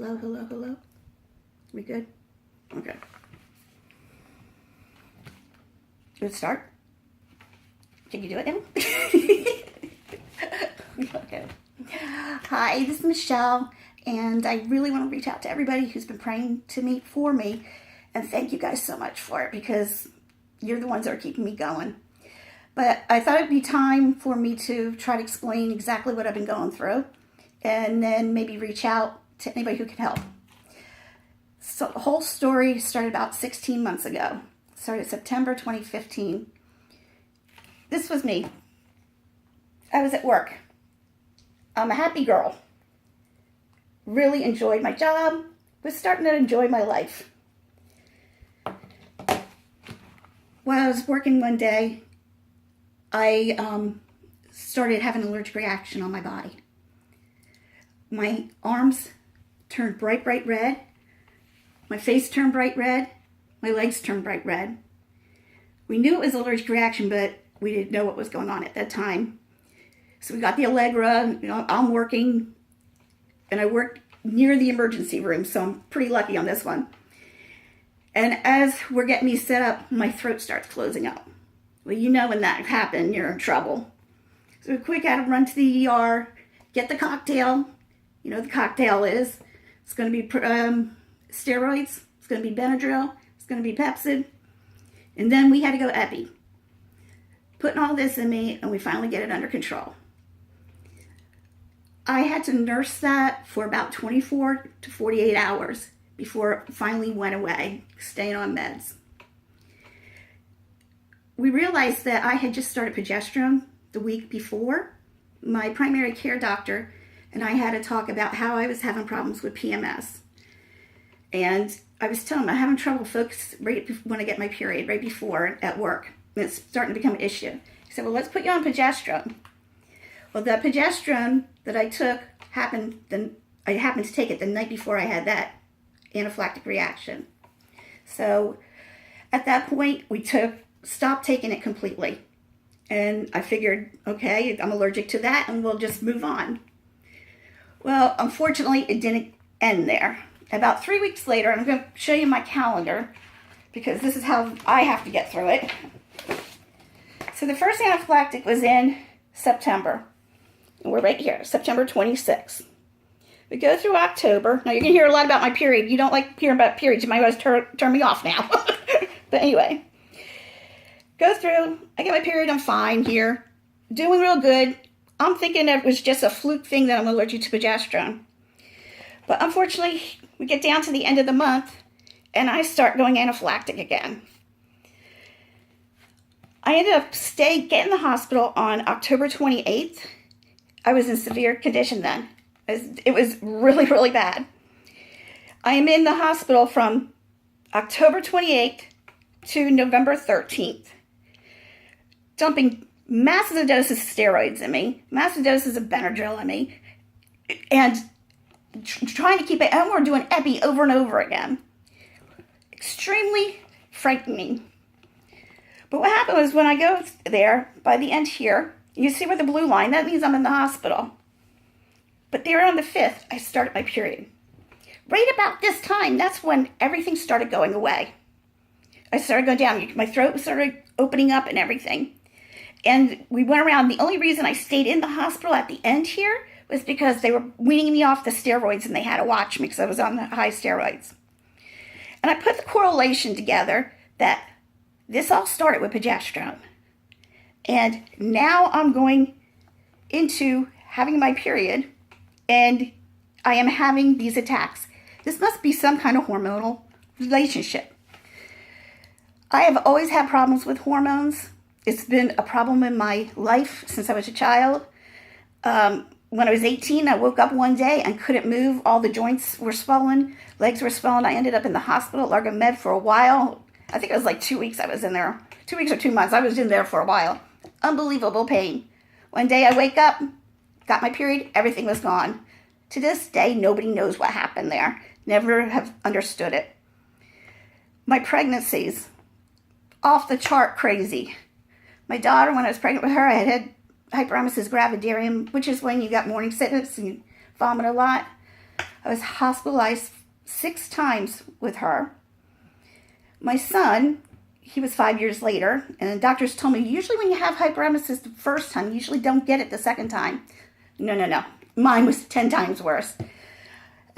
Hello, hello, hello. We good? Okay. Good start. Can you do it now? Okay. Hi, this is Michelle, and I really want to reach out to everybody who's been praying for me, and thank you guys so much for it, because you're the ones that are keeping me going. But I thought it'd be time for me to try to explain exactly what I've been going through, and then maybe reach out to anybody who can help. So the whole story started about 16 months ago. It started September 2015. This was me. I was at work. I'm a happy girl. Really enjoyed my job. Was starting to enjoy my life. While I was working one day, I started having an allergic reaction on my body. My arms turned bright red. My face turned bright red. My legs turned bright red. We knew it was an allergic reaction, but we didn't know what was going on at that time. So we got the Allegra. I'm working, and I work near the emergency room, so I'm pretty lucky on this one. And as we're getting me set up, my throat starts closing up. Well, you know when that happened, you're in trouble. So quick, I had to run to the ER, get the cocktail. You know what the cocktail is. It's going to be steroids. It's going to be Benadryl. It's going to be Pepsid. And then we had to go epi. Putting all this in me, and we finally get it under control. I had to nurse that for about 24 to 48 hours before it finally went away, staying on meds. We realized that I had just started progesterone the week before. My primary care doctor and I had a talk about how I was having problems with PMS. And I was telling him I'm having trouble focus right when I get my period, right before at work. And it's starting to become an issue. He said, well, let's put you on progesterone. Well, the progesterone that I took I happened to take it the night before I had that anaphylactic reaction. So at that point, we stopped taking it completely. And I figured, okay, I'm allergic to that, and we'll just move on. Well, unfortunately, it didn't end there. About 3 weeks later, I'm going to show you my calendar, because this is how I have to get through it. So the first anaphylactic was in September. And we're right here, September 26th. We go through October. Now, you're going to hear a lot about my period. You don't like hearing about periods. You might want to turn me off now. But anyway, go through. I get my period. I'm fine here. Doing real good. I'm thinking it was just a fluke thing that I'm allergic to progesterone. But unfortunately, we get down to the end of the month, and I start going anaphylactic again. I ended up getting in the hospital on October 28th. I was in severe condition then. It was really, really bad. I am in the hospital from October 28th to November 13th, dumping massive doses of steroids in me, massive doses of Benadryl in me, and trying to keep it, and we're doing epi over and over again. Extremely frightening. But what happened was when I go there, by the end here, you see where the blue line, that means I'm in the hospital. But there on the 5th, I started my period. Right about this time, that's when everything started going away. I started going down. My throat started opening up and everything. And we went around. The only reason I stayed in the hospital at the end here was because they were weaning me off the steroids, and they had to watch me because I was on the high steroids. And I put the correlation together that this all started with progesterone. And now I'm going into having my period, and I am having these attacks. This must be some kind of hormonal relationship. I have always had problems with hormones. It's been a problem in my life since I was a child. When I was 18, I woke up one day and couldn't move. All the joints were swollen, legs were swollen. I ended up in the hospital at Largo Med for a while. I think it was like 2 weeks I was in there. 2 weeks or 2 months. I was in there for a while. Unbelievable pain. One day I wake up, got my period, everything was gone. To this day, nobody knows what happened there. Never have understood it. My pregnancies, off the chart crazy. My daughter, when I was pregnant with her, I had hyperemesis gravidarum, which is when you got morning sickness and you vomit a lot. I was hospitalized 6 times with her. My son, he was 5 years later, and the doctors told me, usually when you have hyperemesis the first time, you usually don't get it the second time. No. Mine was 10 times worse.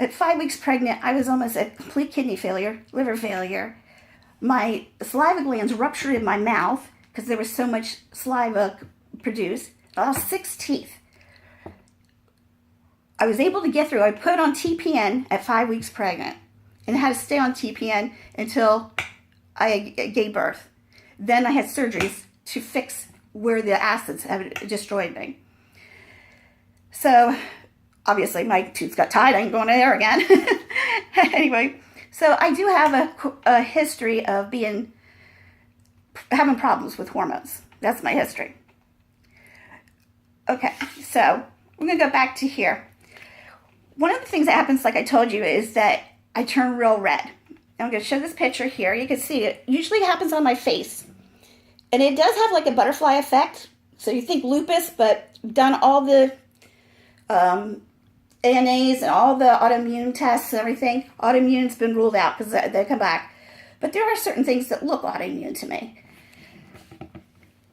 At 5 weeks pregnant, I was almost at complete kidney failure, liver failure. My saliva glands ruptured in my mouth because there was so much saliva produced. I lost 6 teeth. I was able to get through. I put on TPN at 5 weeks pregnant and had to stay on TPN until I gave birth. Then I had surgeries to fix where the acids had destroyed me. So obviously my tooth got tied. I ain't going there again. Anyway, so I do have a history of having problems with hormones. That's my history. Okay, so we're going to go back to here. One of the things that happens, like I told you, is that I turn real red. I'm going to show this picture here. You can see it usually happens on my face. And it does have like a butterfly effect. So you think lupus, but done all the ANAs and all the autoimmune tests and everything. Autoimmune's been ruled out because they come back. But there are certain things that look autoimmune to me.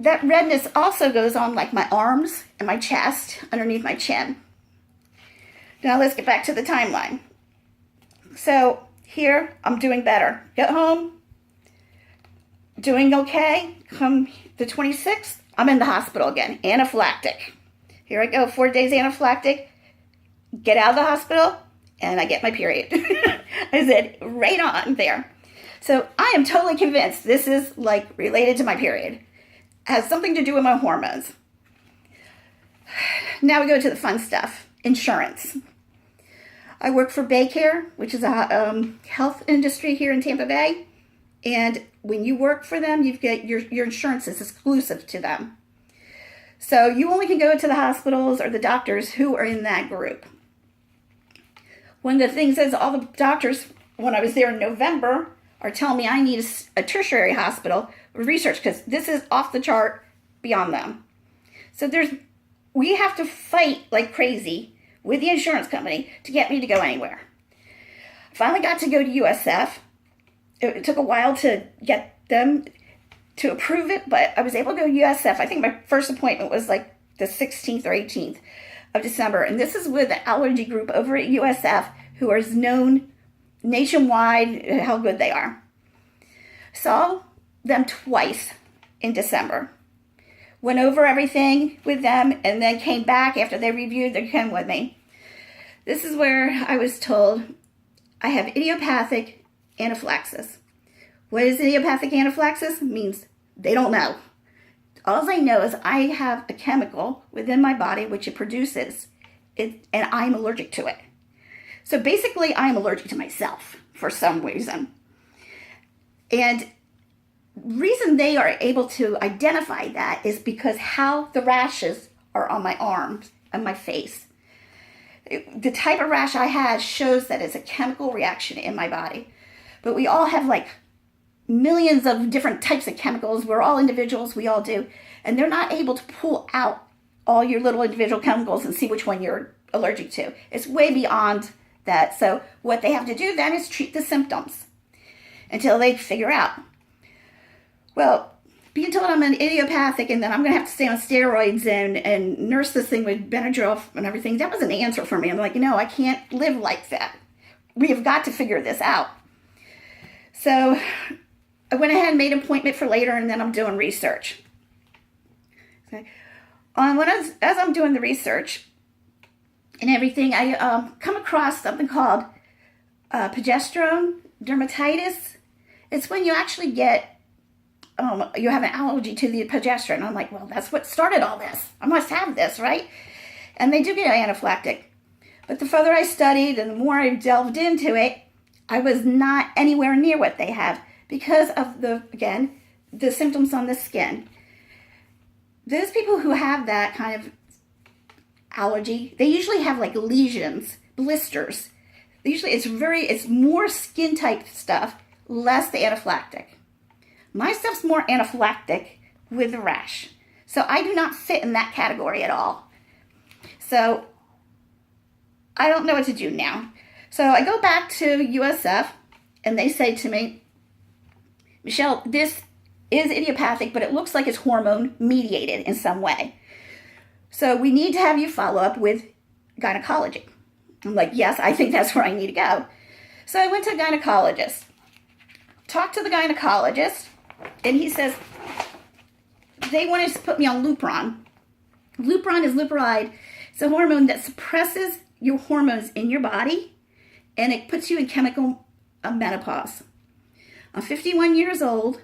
That redness also goes on like my arms and my chest, underneath my chin. Now let's get back to the timeline. So here, I'm doing better. Get home, doing okay. Come the 26th, I'm in the hospital again, anaphylactic. Here I go, 4 days anaphylactic. Get out of the hospital, and I get my period. I said, right on there. So I am totally convinced this is like related to my period. It has something to do with my hormones. Now we go to the fun stuff. Insurance. I work for Baycare, which is a health industry here in Tampa Bay. And when you work for them, you get your insurance is exclusive to them. So you only can go to the hospitals or the doctors who are in that group. One of the things is all the doctors, when I was there in November, are telling me I need a tertiary hospital research because this is off the chart beyond them. So we have to fight like crazy with the insurance company to get me to go anywhere. I finally got to go to USF. It took a while to get them to approve it, but I was able to go to USF. I think my first appointment was like the 16th or 18th of December. And this is with the allergy group over at USF who is known nationwide how good they are. Saw them twice in December. Went over everything with them and then came back after they reviewed. They came with me. This is where I was told I have idiopathic anaphylaxis. What is idiopathic anaphylaxis? It means they don't know. All I know is I have a chemical within my body which it produces, and I'm allergic to it. So basically, I'm allergic to myself for some reason. And the reason they are able to identify that is because how the rashes are on my arms and my face. The type of rash I had shows that it's a chemical reaction in my body. But we all have like millions of different types of chemicals. We're all individuals, we all do. And they're not able to pull out all your little individual chemicals and see which one you're allergic to. It's way beyond that. So what they have to do then is treat the symptoms until they figure out. Well, being told I'm an idiopathic and then I'm going to have to stay on steroids and nurse this thing with Benadryl and everything, that was an answer for me. I'm like, no, I can't live like that. We have got to figure this out. So I went ahead and made an appointment for later, and then I'm doing research. Okay. As I'm doing the research and everything, I come across something called progesterone dermatitis. It's when you actually get you have an allergy to the progesterone. I'm like, well, that's what started all this. I must have this, right? And they do get anaphylactic. But the further I studied and the more I delved into it, I was not anywhere near what they have because of the symptoms on the skin. Those people who have that kind of allergy, they usually have like lesions, blisters. It's more skin type stuff, less the anaphylactic. My stuff's more anaphylactic with the rash. So I do not fit in that category at all. So I don't know what to do now. So I go back to USF, and they say to me, Michelle, this is idiopathic, but it looks like it's hormone mediated in some way. So we need to have you follow up with gynecology. I'm like, yes, I think that's where I need to go. So I went to a gynecologist, talked to the gynecologist, and he says they wanted to put me on Lupron. Lupron is leuprolide. It's a hormone that suppresses your hormones in your body, and it puts you in chemical menopause. I'm 51 years old.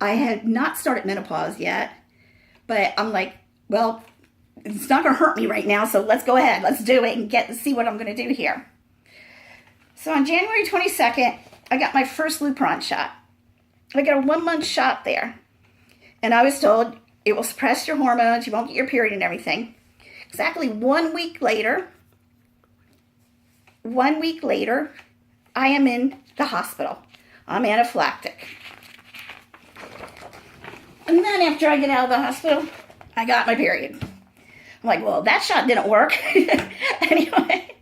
I had not started menopause yet, but I'm like, well, it's not going to hurt me right now, so let's go ahead. Let's do it and see what I'm going to do here. So on January 22nd, I got my first Lupron shot. I got a 1-month shot there. And I was told it will suppress your hormones, you won't get your period and everything. Exactly 1 week later, I am in the hospital. I'm anaphylactic. And then after I get out of the hospital, I got my period. I'm like, well, that shot didn't work. Anyway,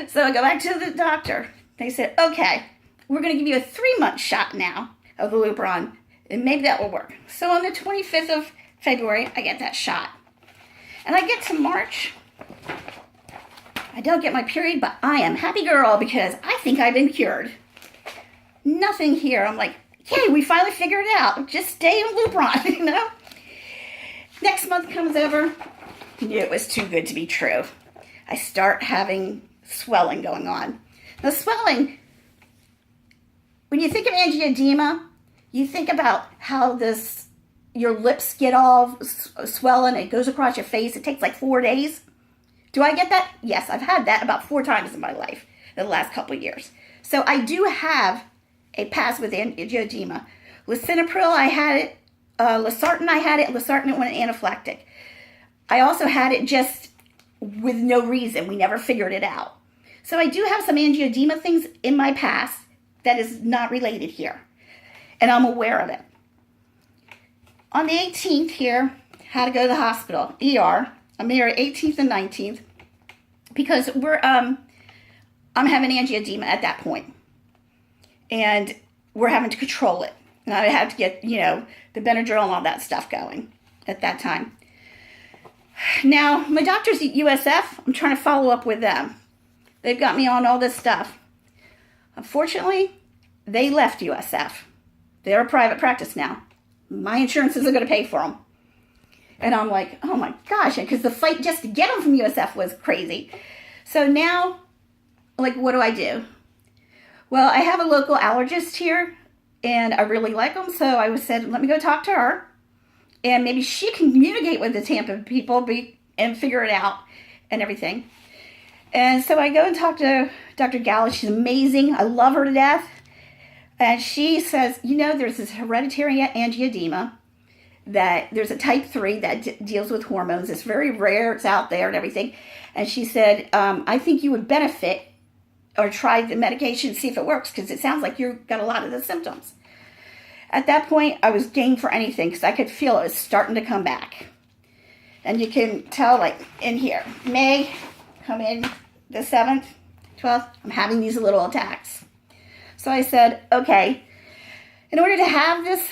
so I go back to the doctor. They said, okay, we're going to give you a 3-month shot now of the Lupron, and maybe that will work. So on the 25th of February, I get that shot. And I get to March. I don't get my period, but I am happy girl because I think I've been cured. Nothing here. I'm like, yay, we finally figured it out. Just stay in Lupron, you know? Next month comes over. Knew it was too good to be true. I start having swelling going on. Now, swelling, when you think of angioedema, you think about how your lips get all swollen. It goes across your face. It takes like 4 days. Do I get that? Yes, I've had that about 4 times in my life in the last couple of years. So I do have a past with angioedema. Lisinopril, I had it. Losartan, I had it. Losartan went anaphylactic. I also had it just with no reason. We never figured it out. So I do have some angioedema things in my past that is not related here. And I'm aware of it. On the 18th here, had to go to the hospital, ER. I'm here 18th and 19th because I'm having angioedema at that point. And we're having to control it. And I had to get, the Benadryl and all that stuff going at that time. Now, my doctors at USF, I'm trying to follow up with them. They've got me on all this stuff. Unfortunately, they left USF. They're a private practice now. My insurance isn't going to pay for them. And I'm like, oh my gosh, because the fight just to get them from USF was crazy. So now, what do I do? Well, I have a local allergist here, and I really like them, so I said, let me go talk to her, and maybe she can communicate with the Tampa people and figure it out and everything. And so I go and talk to Dr. Gallus. She's amazing. I love her to death. And she says, there's this hereditary angioedema, that there's a type 3 that deals with hormones. It's very rare. It's out there and everything. And she said, I think you would benefit or try the medication, see if it works, because it sounds like you've got a lot of the symptoms. At that point, I was game for anything because I could feel it was starting to come back. And you can tell, in here, May, come in the 7th, 12th, I'm having these little attacks. So I said, okay, in order to have this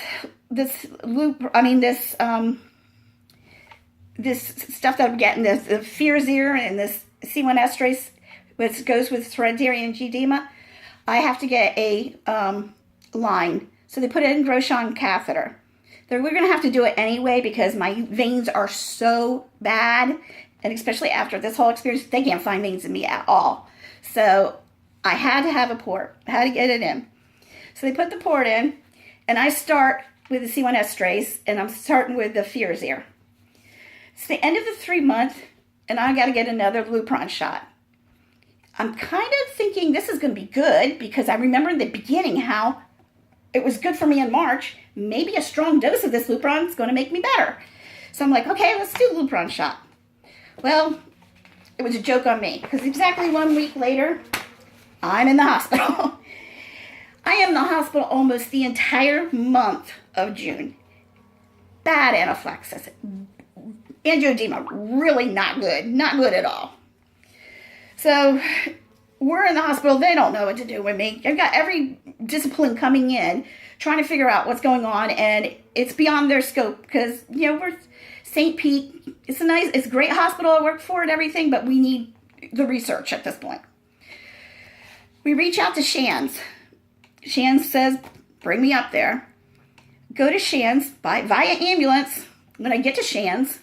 stuff that I'm getting, the Firazyr and this C1 esterase, which goes with hereditary angioedema, I have to get a line. So they put it in Grosjean catheter. We're going to have to do it anyway because my veins are so bad, and especially after this whole experience, they can't find veins in me at all. So I had to have a port. I had to get it in. So they put the port in, and I start with the C1 esterase, and I'm starting with the Firazyr. It's the end of the 3 month, and I got to get another Lupron shot. I'm kind of thinking this is going to be good because I remember in the beginning how it was good for me in March. Maybe a strong dose of this Lupron is going to make me better. So I'm like, okay, let's do the Lupron shot. Well, it was a joke on me because exactly 1 week later, I'm in the hospital. I am in the hospital almost the entire month of June. Bad anaphylaxis. Angioedema, really not good. Not good at all. So we're in the hospital. They don't know what to do with me. I've got every discipline coming in, trying to figure out what's going on, and it's beyond their scope because, we're St. Pete. It's a great hospital I work for and everything, but we need the research at this point. We reach out to Shands. Shands says, bring me up there. Go to Shands via ambulance. When I get to Shands,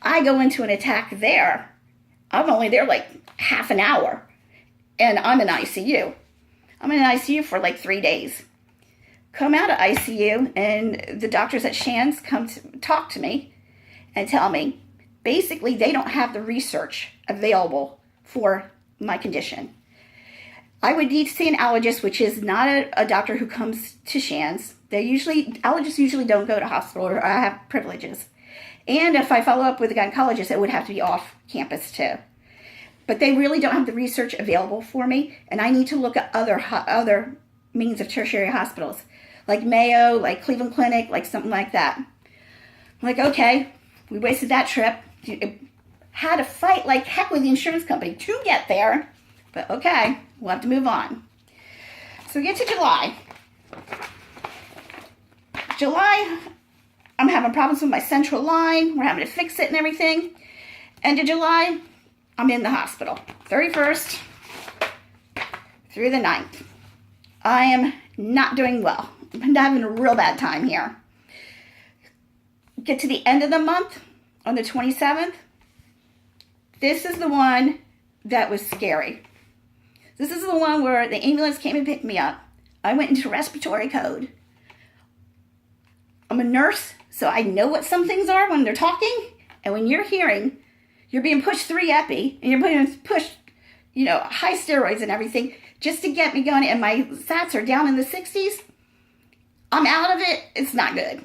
I go into an attack there. I'm only there like half an hour, and I'm in ICU. I'm in ICU for like 3 days. Come out of ICU, and the doctors at Shands come to talk to me and tell me, basically, they don't have the research available for my condition. I would need to see an allergist, which is not a doctor who comes to Shands. Allergists usually don't go to hospital or have privileges. And if I follow up with a gynecologist, it would have to be off campus too. But they really don't have the research available for me, and I need to look at other means of tertiary hospitals, like Mayo, like Cleveland Clinic, like something like that. I'm like, okay, we wasted that trip. Had to fight like heck with the insurance company to get there, but okay, we'll have to move on. So we get to July. I'm having problems with my central line. We're having to fix it and everything. End of July, I'm in the hospital. 31st through the 9th. I am not doing well. I'm having a real bad time here. Get to the end of the month on the 27th. This is the one that was scary. This is the one where the ambulance came and picked me up. I went into respiratory code. I'm a nurse, so I know what some things are when they're talking. And when you're hearing, you're being pushed 3 epi, and you're being pushed, high steroids and everything, just to get me going, and my sats are down in the 60s. I'm out of it. It's not good.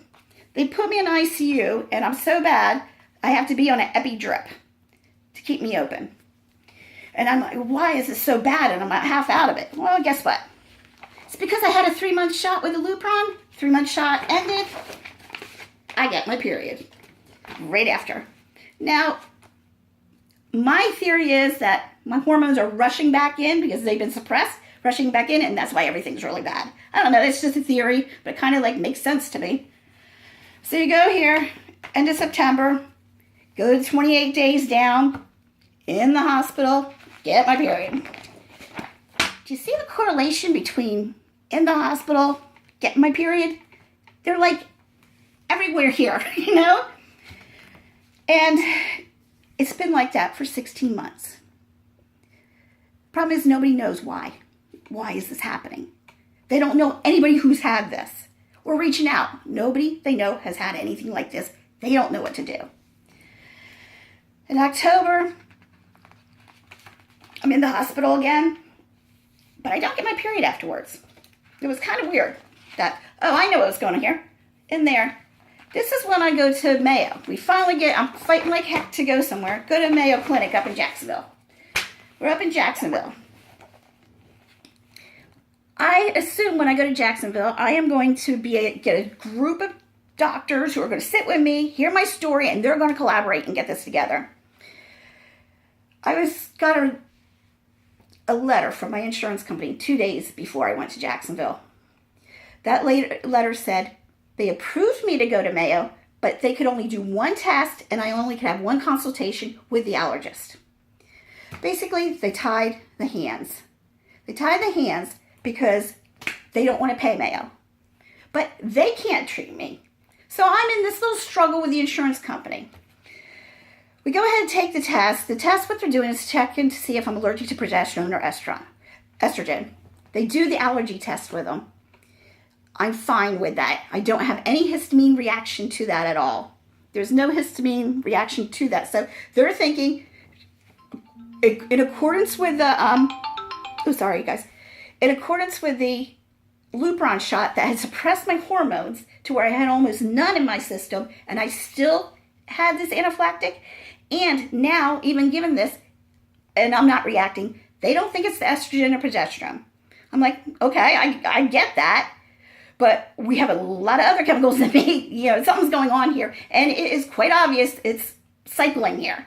They put me in ICU, and I'm so bad, I have to be on an epi drip to keep me open. And I'm like, why is this so bad? And I'm half out of it. Well, guess what? It's because I had a 3-month shot with a Lupron. 3-month shot ended. I get my period right after. Now, my theory is that my hormones are rushing back in because they've been suppressed, rushing back in, and that's why everything's really bad. I don't know, it's just a theory, but it kind of makes sense to me. So you go here, end of September, go to 28 days down, in the hospital, get my period. Do you see the correlation between in the hospital, getting my period? They're like everywhere here, And it's been like that for 16 months. Problem is, nobody knows why. Why is this happening? They don't know anybody who's had this. We're reaching out. Nobody they know has had anything like this. They don't know what to do. In October, I'm in the hospital again, but I don't get my period afterwards. It was kind of weird that, I know what was going on here. In there. This is when I go to Mayo. I'm fighting like heck to go somewhere. Go to Mayo Clinic up in Jacksonville. We're up in Jacksonville. I assume when I go to Jacksonville, I am going to get a group of doctors who are going to sit with me, hear my story, and they're going to collaborate and get this together. I got a letter from my insurance company 2 days before I went to Jacksonville. That letter said they approved me to go to Mayo, but they could only do 1 test, and I only could have 1 consultation with the allergist. Basically, they tied the hands. They tied the hands because they don't want to pay Mayo. But they can't treat me. So I'm in this little struggle with the insurance company. We go ahead and take the test. The test, what they're doing is checking to see if I'm allergic to progesterone or estrogen. They do the allergy test with them. I'm fine with that. I don't have any histamine reaction to that at all. There's no histamine reaction to that. So they're thinking, in accordance with the, in accordance with the Lupron shot that had suppressed my hormones to where I had almost none in my system, and I still had this anaphylactic, and now, even given this, and I'm not reacting, they don't think it's the estrogen or progesterone. I'm like, okay, I get that. But we have a lot of other chemicals in me. Something's going on here. And it is quite obvious it's cycling here.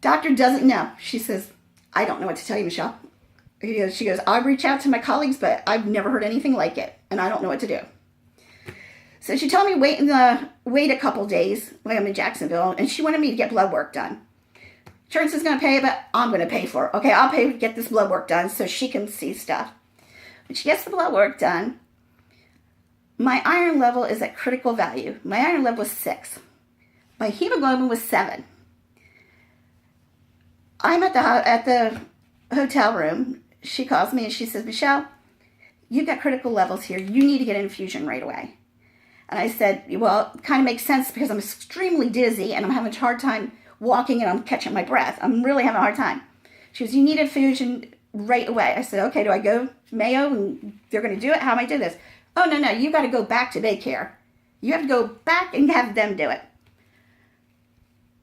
Doctor doesn't know. She says, I don't know what to tell you, Michelle. She goes, I'll reach out to my colleagues, but I've never heard anything like it, and I don't know what to do. So she told me wait a couple days when I'm in Jacksonville, and she wanted me to get blood work done. Insurance is going to pay, but I'm going to pay for it. Okay, I'll pay to get this blood work done so she can see stuff. When she gets the blood work done, my iron level is at critical value. My iron level was 6. My hemoglobin was 7. I'm at the hotel room. She calls me and she says, Michelle, you've got critical levels here. You need to get an infusion right away. And I said, well, it kind of makes sense because I'm extremely dizzy and I'm having a hard time walking and I'm catching my breath. I'm really having a hard time. She goes, you need an infusion right away. I said, okay, do I go to Mayo and they're going to do it? How am I do this? Oh, no, you got to go back to daycare. You have to go back and have them do it.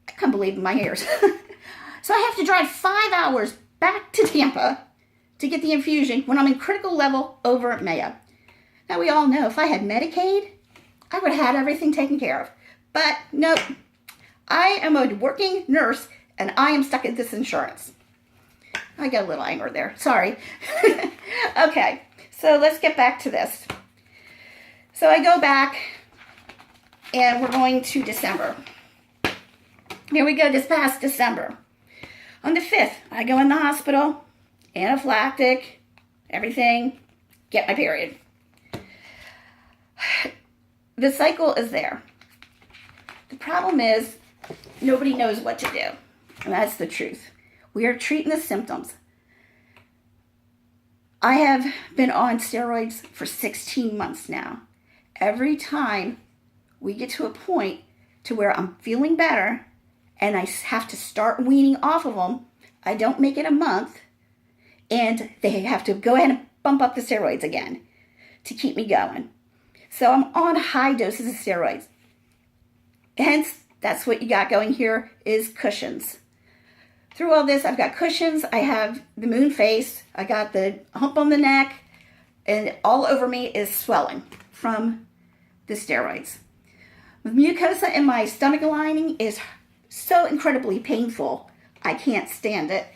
I couldn't believe my ears. So I have to drive 5 hours back to Tampa to get the infusion when I'm in critical level over at Mayo. Now, we all know if I had Medicaid, I would have had everything taken care of. But nope, I am a working nurse and I am stuck at this insurance. I got a little anger there. Sorry. Okay, so let's get back to this. So I go back and we're going to December. Here we go, this past December. On the 5th, I go in the hospital, anaphylactic, everything, get my period. The cycle is there. The problem is nobody knows what to do. And that's the truth. We are treating the symptoms. I have been on steroids for 16 months now. Every time we get to a point to where I'm feeling better and I have to start weaning off of them, I don't make it a month and they have to go ahead and bump up the steroids again to keep me going. So I'm on high doses of steroids. Hence, that's what you got going here is cushions. Through all this, I've got cushions. I have the moon face. I got the hump on the neck. And all over me is swelling from the steroids. The mucosa in my stomach lining is so incredibly painful. I can't stand it.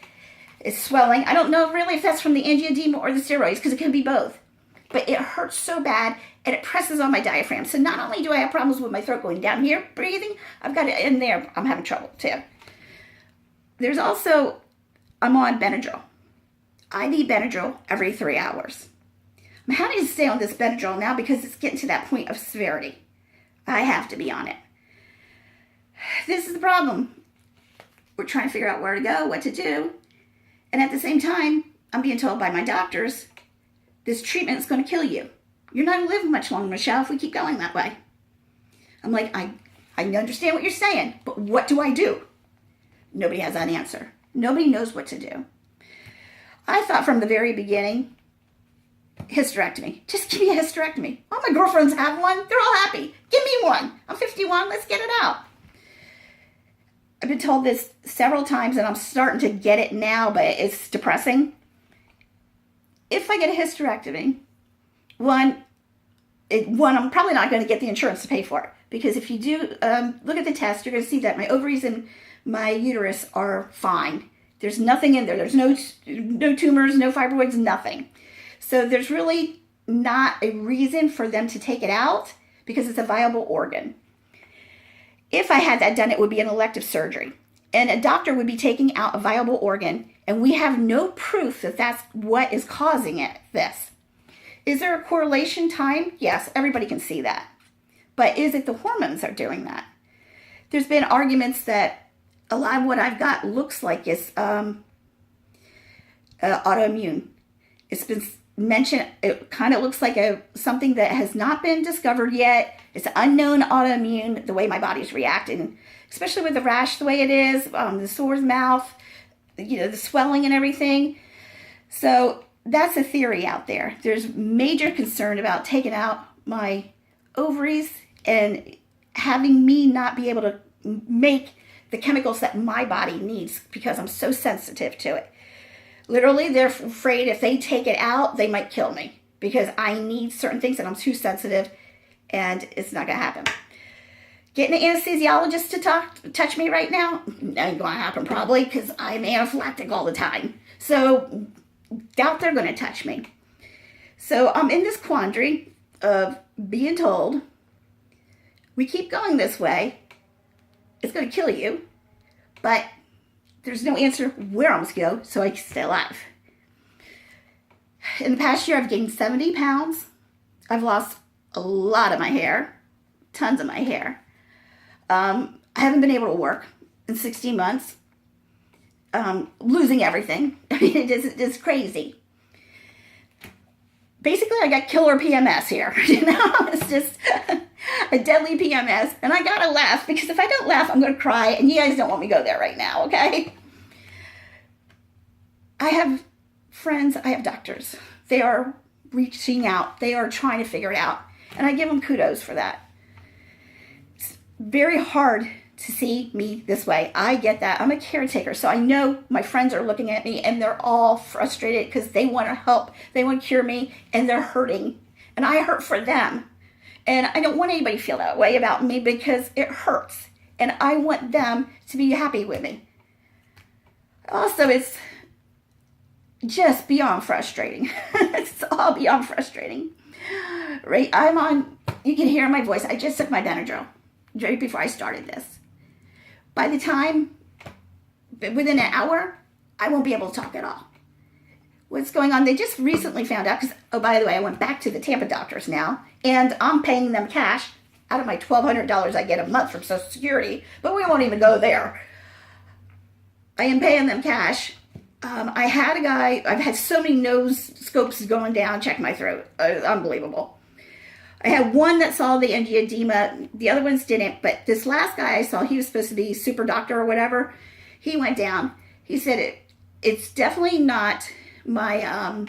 It's swelling. I don't know really if that's from the angioedema or the steroids because it could be both. But it hurts so bad and it presses on my diaphragm. So not only do I have problems with my throat going down here, breathing, I've got it in there. I'm having trouble too. There's also, I'm on Benadryl. I need Benadryl every 3 hours. I'm having to stay on this Benadryl now because it's getting to that point of severity. I have to be on it. This is the problem. We're trying to figure out where to go, what to do. And at the same time, I'm being told by my doctors, this treatment is going to kill you. You're not going to live much longer, Michelle, if we keep going that way. I'm like, I understand what you're saying, but what do I do? Nobody has that answer. Nobody knows what to do. I thought from the very beginning, hysterectomy. Just give me a hysterectomy. All my girlfriends have one. They're all happy. Give me one. I'm 51. Let's get it out. I've been told this several times, and I'm starting to get it now, but it's depressing. If I get a hysterectomy, one, I'm probably not going to get the insurance to pay for it. Because if you do look at the test, you're going to see that my ovaries and my uterus are fine. There's nothing in there. There's no tumors, no fibroids, nothing. So there's really not a reason for them to take it out because it's a viable organ. If I had that done, it would be an elective surgery. And a doctor would be taking out a viable organ, and we have no proof that that's what is causing it, this. Is there a correlation time? Yes, everybody can see that. But is it the hormones that are doing that? There's been arguments that a lot of what I've got looks like it's autoimmune. It's been mentioned, it kind of looks like something that has not been discovered yet. It's unknown autoimmune, the way my body's reacting, especially with the rash the way it is, the sore mouth, the swelling and everything. So that's a theory out there. There's major concern about taking out my ovaries and having me not be able to make the chemicals that my body needs because I'm so sensitive to it. Literally, they're afraid if they take it out, they might kill me because I need certain things and I'm too sensitive and it's not going to happen. Getting an anesthesiologist to touch me right now, ain't going to happen probably because I'm anaphylactic all the time. So doubt they're going to touch me. So I'm in this quandary of being told, we keep going this way, it's going to kill you, but there's no answer where I'm supposed to go so I can stay alive. In the past year, I've gained 70 pounds. I've lost a lot of my hair, tons of my hair. I haven't been able to work in 16 months. Losing everything. I mean, it's crazy. Basically, I got killer PMS here. It's just a deadly PMS. And I gotta laugh, because if I don't laugh, I'm gonna cry, and you guys don't want me to go there right now, okay? I have friends, I have doctors. They are reaching out. They are trying to figure it out. And I give them kudos for that. It's very hard to see me this way. I get that. I'm a caretaker, so I know my friends are looking at me and they're all frustrated because they want to help. They want to cure me, and they're hurting. And I hurt for them. And I don't want anybody to feel that way about me, because it hurts. And I want them to be happy with me. Also, it's just beyond frustrating. It's all beyond frustrating. Right? You can hear my voice. I just took my Benadryl right before I started this. By the time, within an hour, I won't be able to talk at all. What's going on? They just recently found out, because, oh, by the way, I went back to the Tampa doctors now, and I'm paying them cash out of my $1,200 I get a month from Social Security, but we won't even go there. I am paying them cash. I had a guy, I've had so many nose scopes going down, check my throat. Unbelievable. I had one that saw the angioedema. The other ones didn't. But this last guy I saw, he was supposed to be super doctor or whatever. He went down. He said, it's definitely not my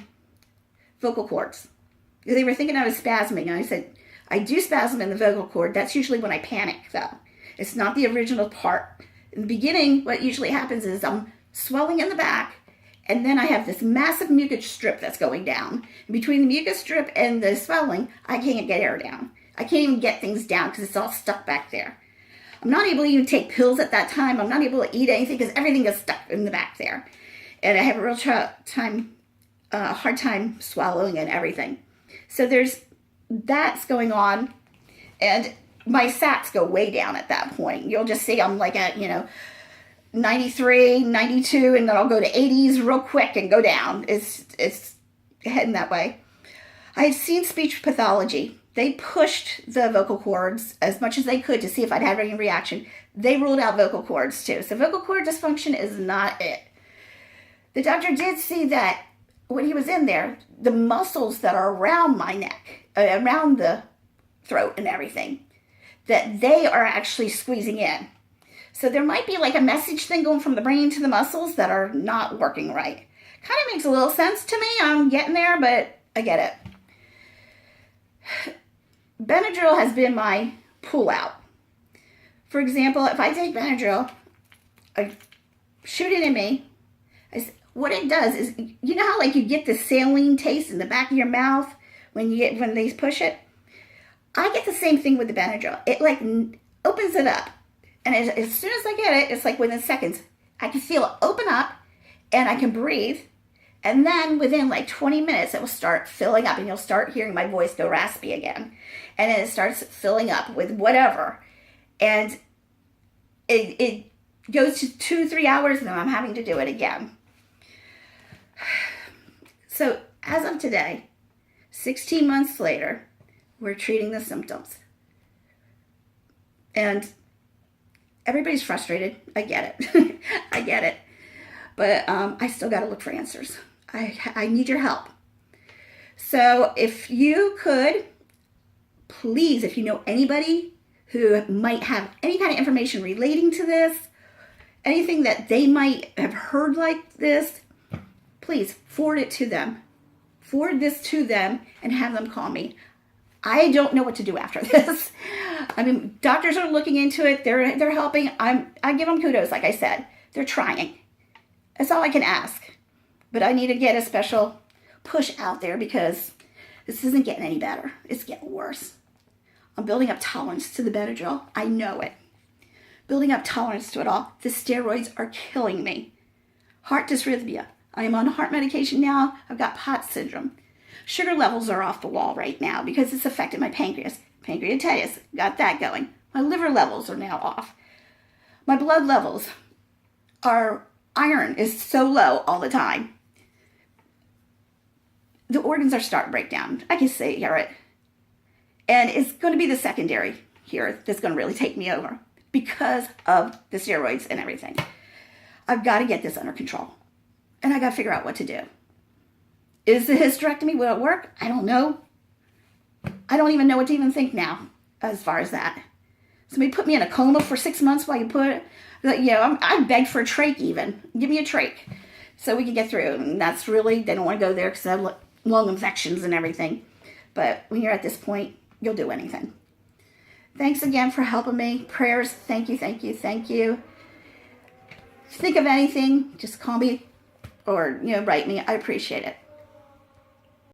vocal cords. They were thinking I was spasming. And I said, I do spasm in the vocal cord. That's usually when I panic, though. It's not the original part. In the beginning, what usually happens is I'm swelling in the back, and then I have this massive mucus strip that's going down. And between the mucus strip and the swelling, I can't get air down. I can't even get things down because it's all stuck back there. I'm not able to even take pills at that time. I'm not able to eat anything because everything is stuck in the back there. And I have a real hard time swallowing and everything. So that's going on. And my sats go way down at that point. You'll just see I'm like at, 93, 92, and then I'll go to 80s real quick and go down. It's heading that way. I had seen speech pathology. They pushed the vocal cords as much as they could to see if I'd have any reaction. They ruled out vocal cords too. So vocal cord dysfunction is not it. The doctor did see that when he was in there, the muscles that are around my neck, around the throat and everything, that they are actually squeezing in. So there might be like a message thing going from the brain to the muscles that are not working right. Kind of makes a little sense to me. I'm getting there, but I get it. Benadryl has been my pull out. For example, if I take Benadryl, I shoot it in me. What it does is, you know how like you get the saline taste in the back of your mouth when they push it? I get the same thing with the Benadryl. It like opens it up. And as soon as I get it, it's like within seconds, I can feel it open up and I can breathe. And then within like 20 minutes, it will start filling up and you'll start hearing my voice go raspy again. And then it starts filling up with whatever. And it goes to 2-3 hours and then I'm having to do it again. So as of today, 16 months later, we're treating the symptoms. And everybody's frustrated. I get it. I get it. But I still got to look for answers. I need your help. So if you could, please, if you know anybody who might have any kind of information relating to this, anything that they might have heard like this, please forward it to them. Forward this to them and have them call me. I don't know what to do after this. I mean, doctors are looking into it. They're helping. I give them kudos, like I said. They're trying. That's all I can ask. But I need to get a special push out there because this isn't getting any better. It's getting worse. I'm building up tolerance to the Benadryl. I know it. Building up tolerance to it all. The steroids are killing me. Heart dysrhythmia. I am on heart medication now. I've got POTS syndrome. Sugar levels are off the wall right now because it's affected my pancreas. Pancreatitis, got that going. My liver levels are now off. My blood levels are, iron is so low all the time. The organs are starting to break down. I can hear it. And it's going to be the secondary here that's going to really take me over because of the steroids and everything. I've got to get this under control. And I got to figure out what to do. Is the hysterectomy, will it work? I don't know. I don't even know what to even think now as far as that. Somebody put me in a coma for 6 months while you put it. I begged for a trach even. Give me a trach so we can get through. And that's really, they don't want to go there because I have lung infections and everything. But when you're at this point, you'll do anything. Thanks again for helping me. Prayers, thank you, thank you, thank you. If you think of anything, just call me or write me. I appreciate it.